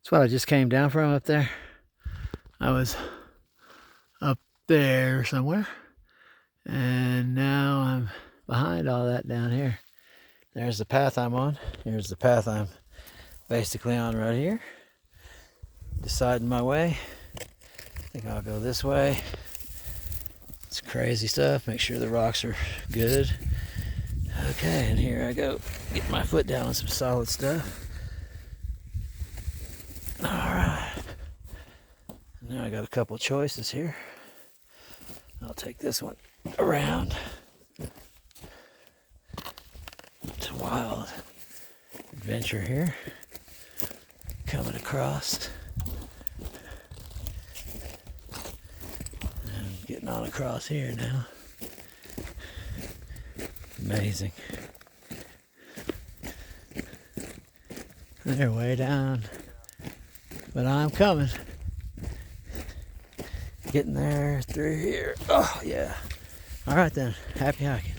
That's what I just came down from up there. I was up there somewhere, and now I'm behind all that down here. There's the path I'm on. Here's the path I'm basically on right here. Deciding my way. I think I'll go this way. It's crazy stuff. Make sure the rocks are good. Okay, and here I go. Get my foot down on some solid stuff. Alright. Now I got a couple choices here. I'll take this one around. It's a wild adventure here. Coming across. And getting on across here now. Amazing. They're way down. But I'm coming. Getting there through here. Oh, yeah. All right then. Happy hiking.